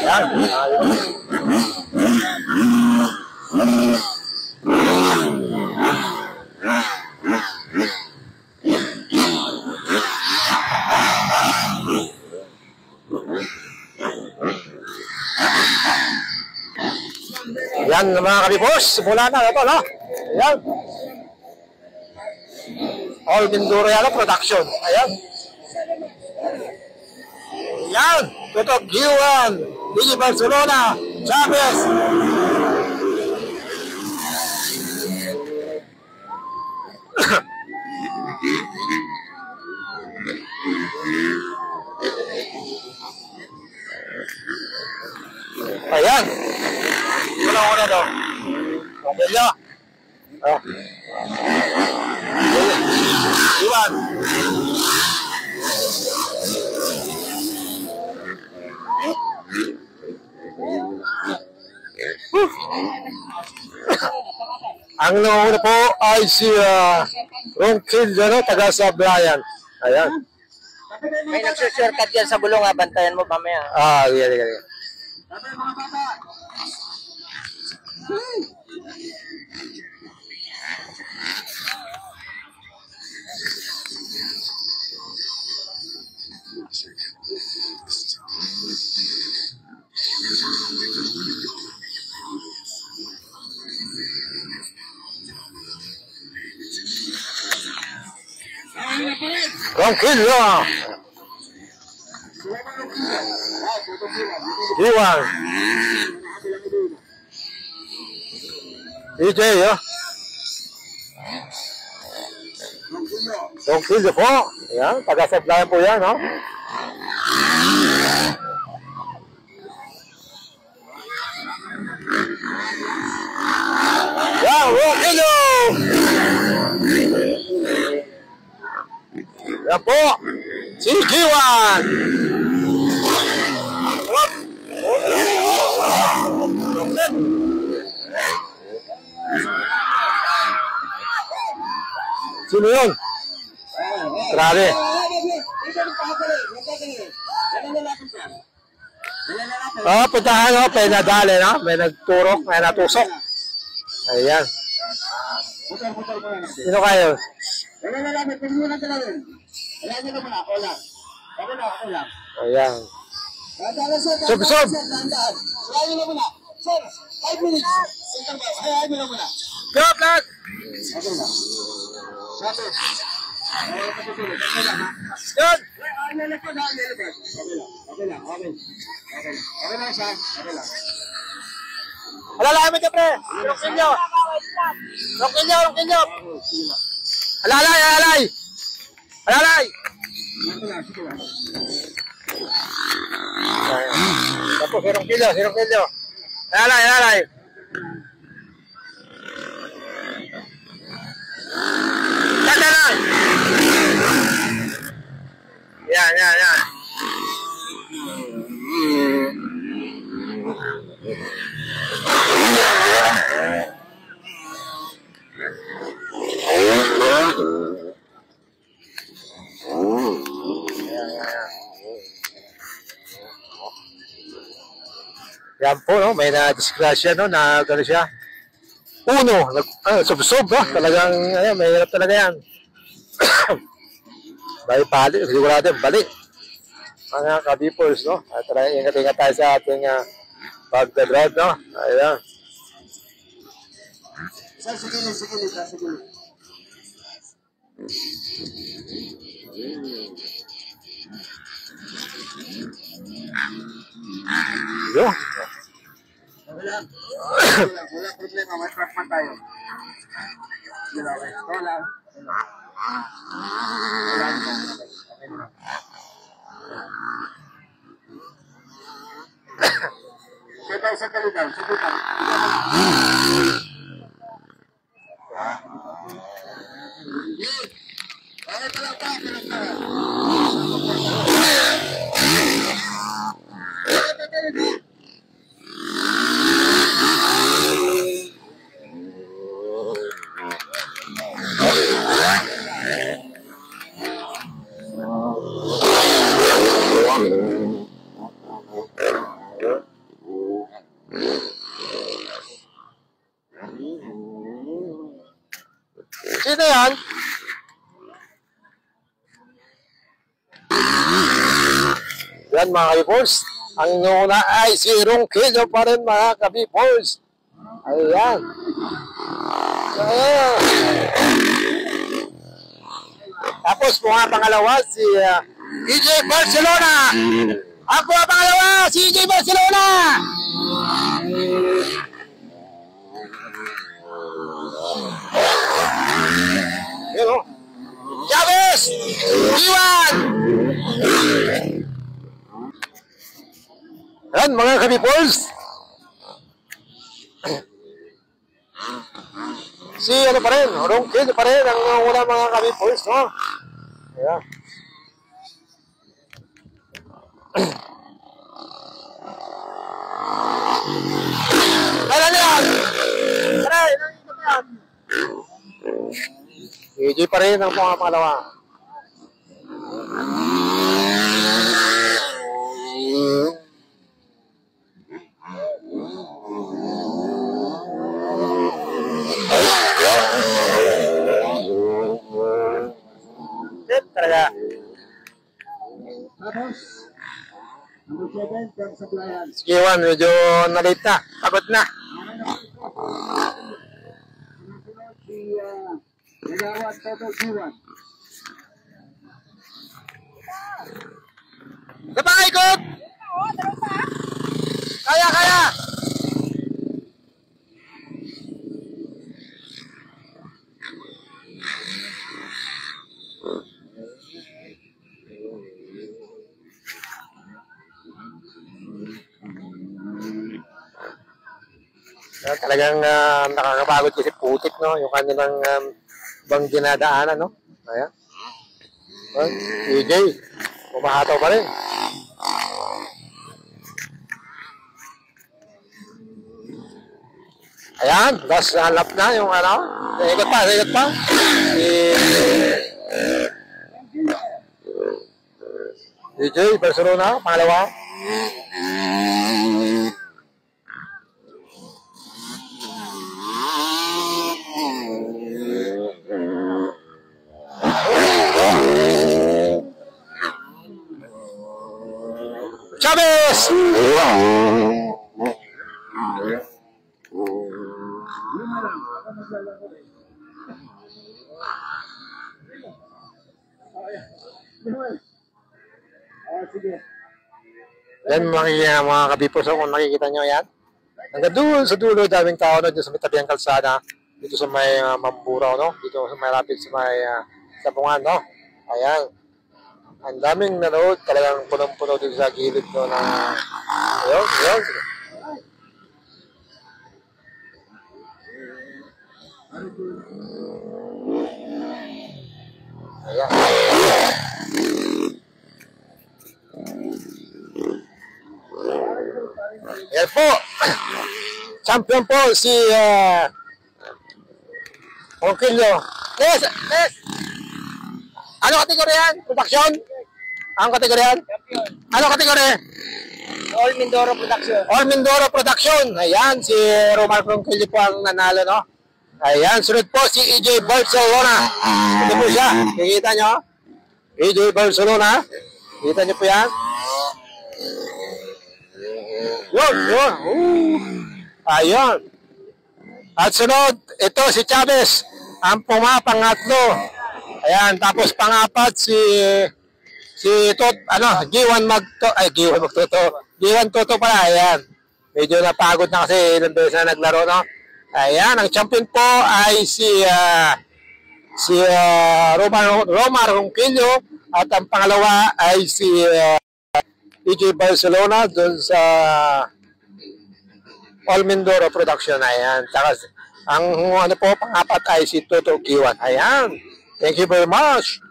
Ayan. Yan mga kabibos, simula na ito, no? Ayan. All Minduriano Production. Ayan. Ayan. Tutok G1. Digi Barcelona. Chavez. Ayan. Una daw. Okay nyo. Oh. Iwan. Ang nauna po ay si Ronquil, taga sa Brian. Ayan. May nagsusurkat dyan sa bulong, bantayan mo mamaya. Iya. Ronquil, Iwan. DJ, Ronquil po. Yan, taga-supply po yan, no? Yan, Ronquil! Yan po, si G1. Sino yun? Grabe. Puntahan, may nadali, no? May nagturok, may natusok. Ayan. Sino kayo? Ayan. Sob. Sir, 5 minutes. Go, Black! Good! Alalayan ka, pre! Ronquillo! Alalay! Tapos, si Ronquillo. Alalay! Tanda lang! Yan. Yan po, no? May na-disgrasya, no? Na gano'n siya. Uno, sub-sub, no? Talagang, may hirap talaga yan. May bali, sigurado yung bali. Mga kabipers, no? At talagang ingat-ingat tayo sa ating pagdadrive, no? Ayan. Sige. Yo. Wala problema, may track man tayo. Wala. Sa kalidad, subukan. na yan. Yan mga kabipors. Ang inuuna ay si Ronquillo pa rin mga kabipors. Ayan. Ayan. Tapos mga pangalawa si EJ Barcelona. Ako ang pangalawa si EJ Barcelona. Yan o. Chavez! Iwan! Yan mga kabipors. Si ano pa rin, Ronquillo pa rin ang una mga kabipors, no? Ayan. Kailan yan? Aray, nandito pa yan. EJ pa rin ang mga pangalawa. Talaga. Tapos, number 7, from Sablayan. Si Iwan, medyo na-late na. Pagod na. Sumunod si Nagawan Toto Giwan. Sa pangikot! Kaya, kaya! Talagang nakakapagod kasi putik, no? Yung kanilang bang dinadaanan, no? Ayan. EJ, umahataw pa rin. Ayan, last lap na yung ano. Ikot pa. EJ, Barcelona, pangalawa. Chavez! Sige. Yan mga kabipos, kung nakikita nyo yan. Hanggang doon sa dulo, daming tao na dito sa may tabi ng kalsada. Dito sa may Mamburao, no? Dito sa may rapid sa may Sabungan, no? Ayan. Ang daming nanood, talagang punong-puno dito sa gilid, no? Na, ayun. Ayan. Yan po. Champion po si Ronquillo. Yes. Ano kategorya yan? Production? Ang kategorya yan? Ano kategorya? All Mindoro Production. All Mindoro Production. Ayan, si Romar Ronquillo po ang nanalo, no? Ayan, sunod po si EJ Barcelona. Ito po siya. Kikita nyo? EJ Barcelona. Kita nyo po yan? Yun. Ayun. At sunod, ito si Chavez. Ang pumapangatlo. Ayan, tapos pangapat Giwan Toto pala. Ayan. Medyo napagod na kasi ilang beses na naglaro, no? Ayan, ang champion po ay si Romar Ronquillo at ang pangalawa ay si EJ Barcelona doon sa All Mindoro Production. Ayan. Ang ano po, pangapat ay si Toto Giwan. Ayan. Thank you very much.